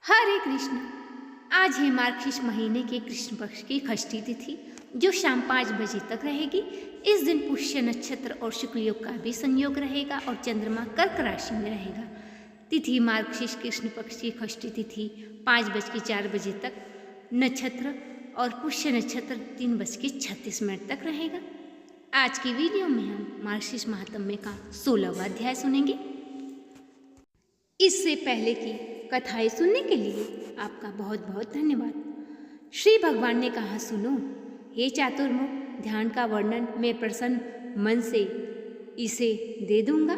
हरे कृष्ण। आज है मार्गशीर्ष महीने के कृष्ण पक्ष की षष्ठी तिथि, जो शाम 5 बजे तक रहेगी। इस दिन पुष्य नक्षत्र और शुक्ल योग का भी संयोग रहेगा और चंद्रमा कर्क राशि में रहेगा। तिथि मार्गशीर्ष कृष्ण पक्ष की षष्ठी तिथि 5:04 तक, नक्षत्र और पुष्य नक्षत्र 3:36 तक रहेगा। आज की वीडियो में हम मार्गशीर्ष महात्म्य का 16वां अध्याय सुनेंगे। इससे पहले की कथाएं सुनने के लिए आपका बहुत बहुत धन्यवाद। श्री भगवान ने कहा, सुनो हे चातुर्मुख, ध्यान का वर्णन मैं प्रसन्न मन से इसे दे दूंगा।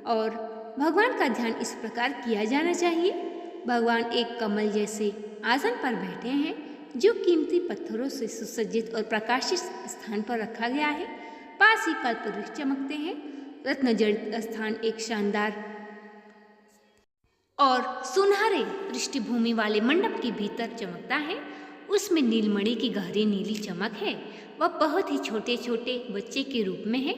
और भगवान का ध्यान इस प्रकार किया जाना चाहिए। भगवान एक कमल जैसे आसन पर बैठे हैं, जो कीमती पत्थरों से सुसज्जित और प्रकाशित स्थान पर रखा गया है। पास ही कल्पवृक्ष चमकते हैं। रत्नजड़ित स्थान एक शानदार और सुनहरे पृष्ठभूमि वाले मंडप के भीतर चमकता है। उसमें नीलमणि की गहरी नीली चमक है। वह बहुत ही छोटे छोटे बच्चे के रूप में है,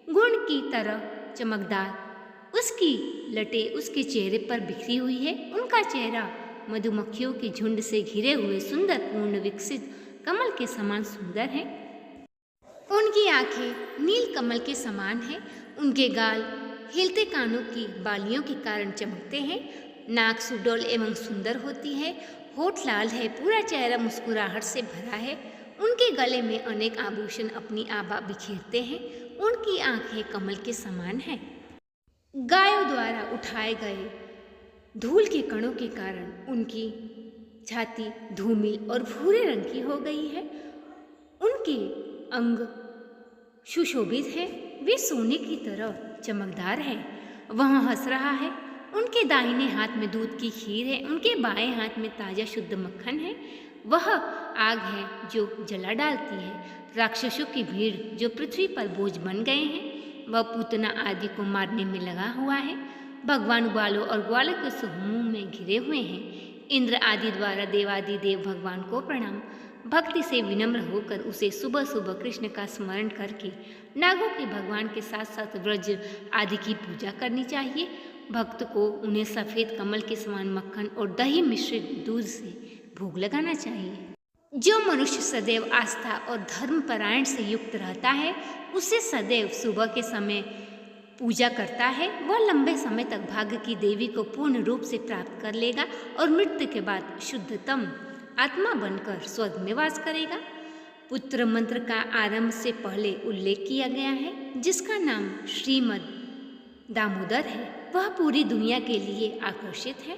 गुण की तरह चमकदार। उसकी लटें उसके चेहरे पर बिखरी हुई है। उनका चेहरा मधुमक्खियों के झुंड से घिरे हुए सुंदर पूर्ण विकसित कमल के समान सुंदर है। उनकी आंखें नील कमल के समान है। उनके गाल हिलते कानों की बालियों के कारण चमकते हैं। नाक सुडौल एवं सुंदर होती है। होठ लाल है। पूरा चेहरा मुस्कुराहट से भरा है। उनके गले में अनेक आभूषण अपनी आभा बिखेरते हैं। उनकी आंखें कमल के समान हैं। गायों द्वारा उठाए गए धूल के कणों के कारण उनकी छाती धूमिल और भूरे रंग की हो गई है। उनके अंग सुशोभित है। वे सोने की तरह चमकदार है। वह हंस रहा है। उनके दाहिने हाथ में दूध की खीर है। उनके बाएं हाथ में ताजा शुद्ध मक्खन है। वह आग है जो जला डालती है राक्षसों की भीड़ जो पृथ्वी पर बोझ बन गए हैं। वह पूतना आदि को मारने में लगा हुआ है। भगवान ग्वालों और ग्वालों के समूह में घिरे हुए हैं। इंद्र आदि द्वारा देवादिदेव भगवान को प्रणाम। भक्ति से विनम्र होकर उसे सुबह सुबह कृष्ण का स्मरण करके नागों के भगवान के साथ साथ व्रज आदि की पूजा करनी चाहिए। भक्त को उन्हें सफ़ेद कमल के समान मक्खन और दही मिश्रित दूध से भोग लगाना चाहिए। जो मनुष्य सदैव आस्था और धर्म परायण से युक्त रहता है, उसे सदैव सुबह के समय पूजा करता है, वह लंबे समय तक भाग्य की देवी को पूर्ण रूप से प्राप्त कर लेगा और मृत्यु के बाद शुद्धतम आत्मा बनकर स्वर्ग में वास करेगा। पुत्र मंत्र का आरंभ से पहले उल्लेख किया गया है, जिसका नाम श्रीमद दामोदर है। वह पूरी दुनिया के लिए आकर्षित है।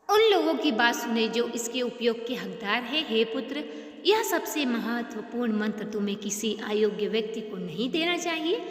उन लोगों की बात सुने जो इसके उपयोग के हकदार है। हे पुत्र, यह सबसे महत्वपूर्ण मंत्र तुम्हें किसी अयोग्य व्यक्ति को नहीं देना चाहिए।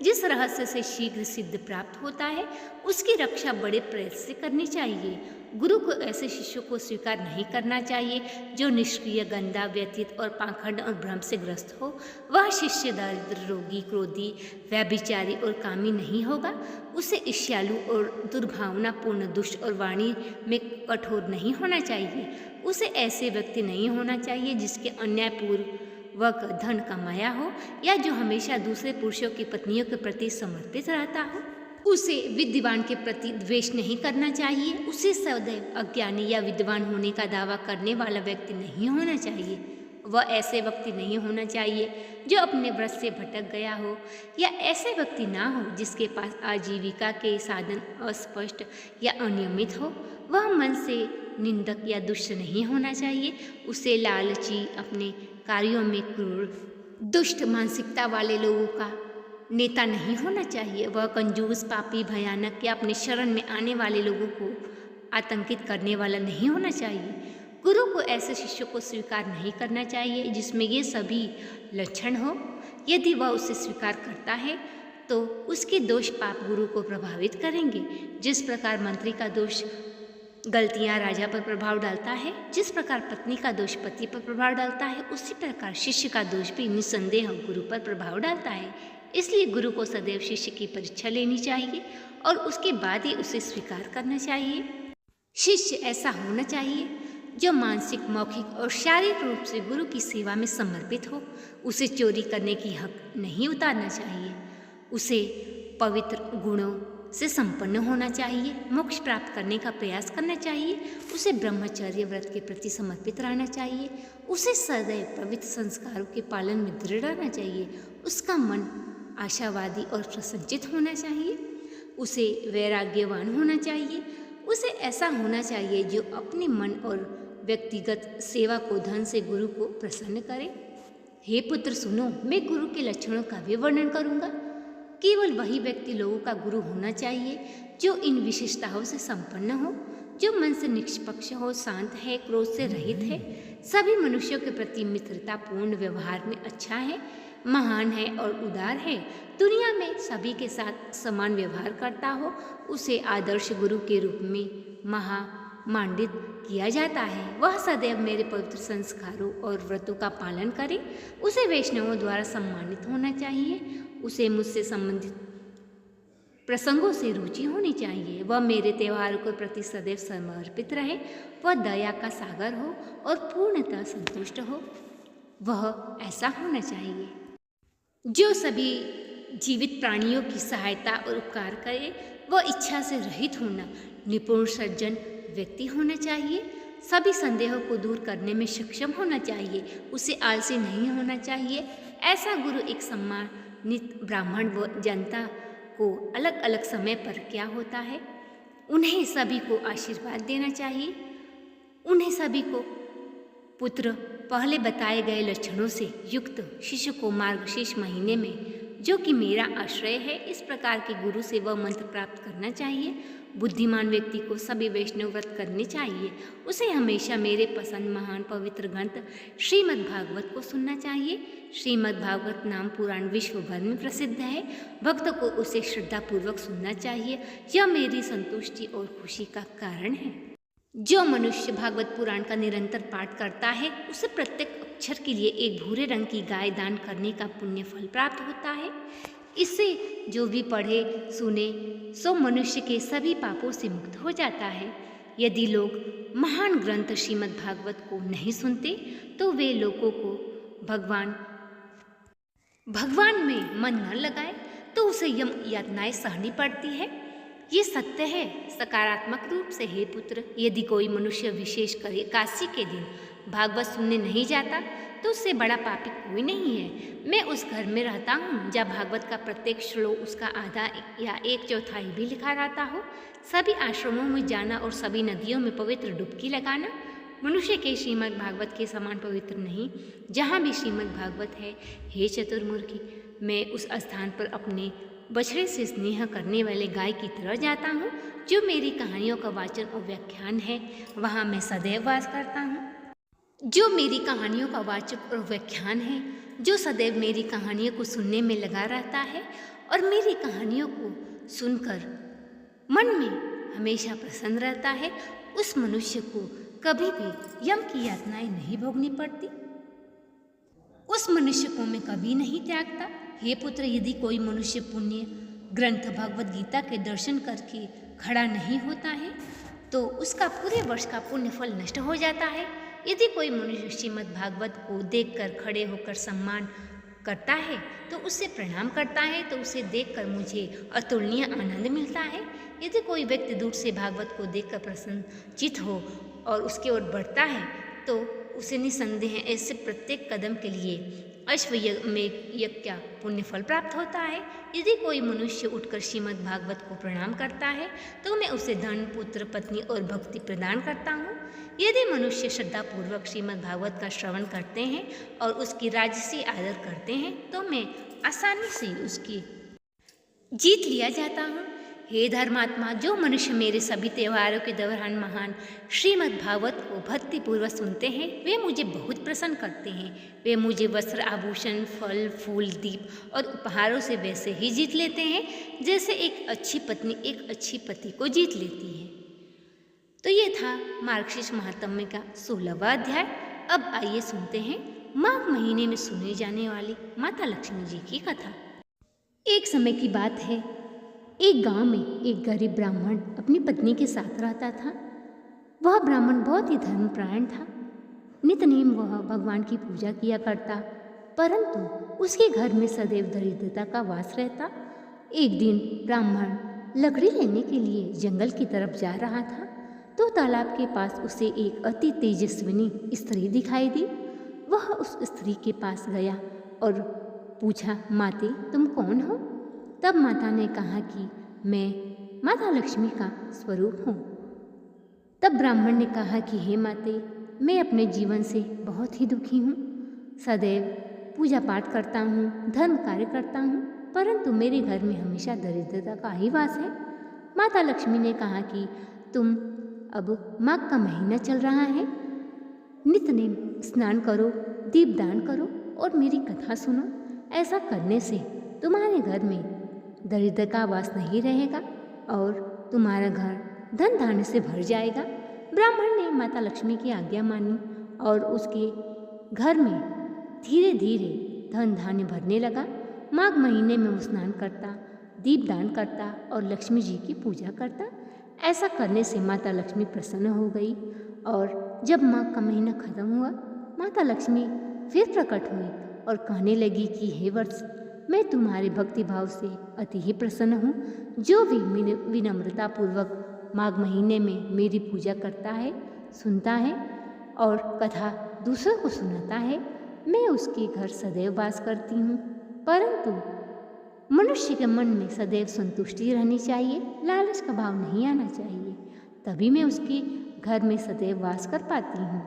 जिस रहस्य से शीघ्र सिद्ध प्राप्त होता है, उसकी रक्षा बड़े प्रयत्न से करनी चाहिए। गुरु को ऐसे शिष्यों को स्वीकार नहीं करना चाहिए जो निष्क्रिय, गंदा, व्यतीत और पाखंड और भ्रम से ग्रस्त हो। वह शिष्य दरिद्र, रोगी, क्रोधी, व्यभिचारी और कामी नहीं होगा। उसे ईर्ष्यालु और दुर्भावनापूर्ण, दुष्ट और वाणी में कठोर नहीं होना चाहिए। उसे ऐसे व्यक्ति नहीं होना चाहिए जिसके अन्यायपूर्वक धन कमाया हो या जो हमेशा दूसरे पुरुषों की पत्नियों के प्रति समर्पित रहता हो। उसे विद्वान के प्रति द्वेष नहीं करना चाहिए। उसे सदैव अज्ञानी या विद्वान होने का दावा करने वाला व्यक्ति नहीं होना चाहिए। वह ऐसे व्यक्ति नहीं होना चाहिए जो अपने व्रत से भटक गया हो, या ऐसे व्यक्ति ना हो जिसके पास आजीविका के साधन अस्पष्ट या अनियमित हो। वह मन से निंदक या दुष्ट नहीं होना चाहिए। उसे लालची, अपने कार्यों में क्रूर, दुष्ट मानसिकता वाले लोगों का नेता नहीं होना चाहिए। वह कंजूस, पापी, भयानक या अपने शरण में आने वाले लोगों को आतंकित करने वाला नहीं होना चाहिए। गुरु को ऐसे शिष्यों को स्वीकार नहीं करना चाहिए जिसमें ये सभी लक्षण हो। यदि वह उसे स्वीकार करता है तो उसके दोष पाप गुरु को प्रभावित करेंगे। जिस प्रकार मंत्री का दोष गलतियां राजा पर प्रभाव डालता है, जिस प्रकार पत्नी का दोष पति पर प्रभाव डालता है, उसी प्रकार शिष्य का दोष भी निसंदेह गुरु पर प्रभाव डालता है। इसलिए गुरु को सदैव शिष्य की परीक्षा लेनी चाहिए और उसके बाद ही उसे स्वीकार करना चाहिए। शिष्य ऐसा होना चाहिए जो मानसिक, मौखिक और शारीरिक रूप से गुरु की सेवा में समर्पित हो। उसे चोरी करने की हक नहीं उतारना चाहिए। उसे पवित्र गुणों से संपन्न होना चाहिए, मोक्ष प्राप्त करने का प्रयास करना चाहिए, उसे ब्रह्मचर्य व्रत के प्रति समर्पित रहना चाहिए, उसे सदैव पवित्र संस्कारों के पालन में दृढ़ रहना चाहिए, उसका मन आशावादी और प्रसन्नचित होना चाहिए, उसे वैराग्यवान होना चाहिए, उसे ऐसा होना चाहिए जो अपने मन और व्यक्तिगत सेवा को धन से गुरु को प्रसन्न करे। हे पुत्र सुनो, मैं गुरु के लक्षणों का भी वर्णन करूँगा। केवल वही व्यक्ति लोगों का गुरु होना चाहिए जो इन विशेषताओं से संपन्न हो, जो मन से निष्पक्ष हो, शांत है, क्रोध से रहित है, सभी मनुष्यों के प्रति मित्रतापूर्ण व्यवहार में अच्छा है, महान है और उदार है, दुनिया में सभी के साथ समान व्यवहार करता हो, उसे आदर्श गुरु के रूप में महामांडित किया जाता है। वह सदैव मेरे पवित्र संस्कारों और व्रतों का पालन करे, उसे वैष्णवों द्वारा सम्मानित होना चाहिए, उसे मुझसे संबंधित प्रसंगों से रुचि होनी चाहिए, वह मेरे त्योहारों के प्रति सदैव समर्पित रहे, वह दया का सागर हो और पूर्णतः संतुष्ट हो। वह ऐसा होना चाहिए जो सभी जीवित प्राणियों की सहायता और उपकार करे, वह इच्छा से रहित होना, निपुण सज्जन व्यक्ति होना चाहिए, सभी संदेहों को दूर करने में सक्षम होना चाहिए, उसे आलसी नहीं होना चाहिए। ऐसा गुरु एक सम्मानित ब्राह्मण व जनता को अलग अलग समय पर क्या होता है, उन्हें सभी को आशीर्वाद देना चाहिए, उन्हें सभी को पुत्र पहले बताए गए लक्षणों से युक्त शिष्य को मार्गशीर्ष महीने में, जो कि मेरा आश्रय है, इस प्रकार के गुरु से वह मंत्र प्राप्त करना चाहिए। बुद्धिमान व्यक्ति को सभी वैष्णव व्रत करने चाहिए, उसे हमेशा मेरे पसंद महान पवित्र ग्रंथ श्रीमद् भागवत को सुनना चाहिए। श्रीमद् भागवत नाम पुराण विश्व भर में प्रसिद्ध है, भक्त को उसे श्रद्धापूर्वक सुनना चाहिए, यह मेरी संतुष्टि और खुशी का कारण है। जो मनुष्य भागवत पुराण का निरंतर पाठ करता है, उसे प्रत्येक अक्षर के लिए एक भूरे रंग की गाय दान करने का पुण्य फल प्राप्त होता है। इससे जो भी पढ़े सुने सो मनुष्य के सभी पापों से मुक्त हो जाता है। यदि लोग महान ग्रंथ श्रीमद् भागवत को नहीं सुनते तो वे लोगों को भगवान में मन न लगाए तो उसे यम यातनाएं सहनी पड़ती है। ये सत्य है सकारात्मक रूप से। हे पुत्र, यदि कोई मनुष्य विशेष कर एकादशी के दिन भागवत सुनने नहीं जाता तो उससे बड़ा पापी कोई नहीं है। मैं उस घर में रहता हूँ जहाँ भागवत का प्रत्येक श्लोक उसका आधा या एक चौथाई भी लिखा रहता हो। सभी आश्रमों में जाना और सभी नदियों में पवित्र डुबकी लगाना मनुष्य के श्रीमद् भागवत के समान पवित्र नहीं। जहाँ भी श्रीमद् भागवत है, हे चतुर्मुखी, मैं उस स्थान पर अपने बछड़े से स्नेह करने वाले गाय की तरह जाता हूँ जो मेरी कहानियों का वाचन और व्याख्यान है। वहाँ मैं सदैव वास करता हूँ। जो मेरी कहानियों का वाचक और व्याख्यान है, जो सदैव मेरी कहानियों को सुनने में लगा रहता है और मेरी कहानियों को सुनकर मन में हमेशा प्रसन्न रहता है, उस मनुष्य को कभी भी यम की यातनाएं नहीं भोगनी पड़ती। उस मनुष्य को मैं कभी नहीं त्यागता। हे पुत्र, यदि कोई मनुष्य पुण्य ग्रंथ भगवद गीता के दर्शन करके खड़ा नहीं होता है तो उसका पूरे वर्ष का पुण्य फल नष्ट हो जाता है। यदि कोई मनुष्य श्रीमद् भागवत को देखकर खड़े होकर सम्मान करता है तो उससे प्रणाम करता है तो उसे देखकर मुझे अतुलनीय आनंद मिलता है। यदि कोई व्यक्ति दूर से भागवत को देखकर प्रसन्नचित हो और उसकी ओर बढ़ता है तो उसे निसंदेह ऐसे प्रत्येक कदम के लिए अश्वमेध का पुण्य फल प्राप्त होता है। यदि कोई मनुष्य उठकर श्रीमद् भागवत को प्रणाम करता है तो मैं उसे धन, पुत्र, पत्नी और भक्ति प्रदान करता हूँ। यदि मनुष्य श्रद्धापूर्वक श्रीमद् भागवत का श्रवण करते हैं और उसकी राजसी आदर करते हैं तो मैं आसानी से उसकी जीत लिया जाता हूँ। हे धर्मात्मा, जो मनुष्य मेरे सभी त्योहारों के दौरान महान श्रीमद् भागवत को भक्तिपूर्वक सुनते हैं वे मुझे बहुत प्रसन्न करते हैं। वे मुझे वस्त्र, आभूषण, फल, फूल, दीप और उपहारों से वैसे ही जीत लेते हैं जैसे एक अच्छी पत्नी एक अच्छी पति को जीत लेती है। तो ये था मार्गशीर्ष महात्म्य का 16वां अध्याय। अब आइए सुनते हैं माघ महीने में सुनी जाने वाली माता लक्ष्मी जी की कथा। एक समय की बात है, एक गांव में एक गरीब ब्राह्मण अपनी पत्नी के साथ रहता था। वह ब्राह्मण बहुत ही धर्मपरायण था। नित्यनेम वह भगवान की पूजा किया करता, परंतु उसके घर में सदैव दरिद्रता का वास रहता। एक दिन ब्राह्मण लकड़ी लेने के लिए जंगल की तरफ जा रहा था तो तालाब के पास उसे एक अति तेजस्विनी स्त्री दिखाई दी। वह उस स्त्री के पास गया और पूछा, माते तुम कौन हो? तब माता ने कहा कि मैं माता लक्ष्मी का स्वरूप हूँ। तब ब्राह्मण ने कहा कि हे माते, मैं अपने जीवन से बहुत ही दुखी हूँ। सदैव पूजा पाठ करता हूँ, धर्म कार्य करता हूँ, परंतु मेरे घर में हमेशा दरिद्रता का ही वास है। माता लक्ष्मी ने कहा कि तुम अब माघ का महीना चल रहा है, नित्य स्नान करो, दीपदान करो और मेरी कथा सुनो। ऐसा करने से तुम्हारे घर में दरिद्र का वास नहीं रहेगा और तुम्हारा घर धन धान्य से भर जाएगा। ब्राह्मण ने माता लक्ष्मी की आज्ञा मानी और उसके घर में धीरे धीरे धन धान्य भरने लगा। माघ महीने में वो स्नान करता, दीपदान करता और लक्ष्मी जी की पूजा करता। ऐसा करने से माता लक्ष्मी प्रसन्न हो गई और जब माघ का महीना खत्म हुआ, माता लक्ष्मी फिर प्रकट हुई और कहने लगी कि हे वत्स, मैं तुम्हारे भक्ति भाव से अति ही प्रसन्न हूँ। जो भी विनम्रता पूर्वक माघ महीने में मेरी पूजा करता है, सुनता है और कथा दूसरों को सुनाता है, मैं उसके घर सदैव वास करती हूँ। परंतु मनुष्य के मन में सदैव संतुष्टि रहनी चाहिए, लालच का भाव नहीं आना चाहिए, तभी मैं उसके घर में सदैव वास कर पाती हूँ।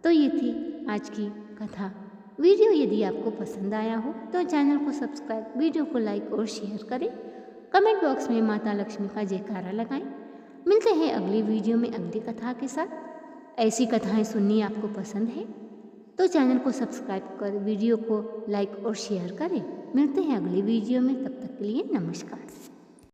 तो ये थी आज की कथा। वीडियो यदि आपको पसंद आया हो तो चैनल को सब्सक्राइब, वीडियो को लाइक और शेयर करें। कमेंट बॉक्स में माता लक्ष्मी का जयकारा लगाएं। मिलते हैं अगली वीडियो में अगली कथा के साथ। ऐसी कथाएं सुननी आपको पसंद है तो चैनल को सब्सक्राइब कर वीडियो को लाइक और शेयर करें। मिलते हैं अगली वीडियो में, तब तक के लिए नमस्कार।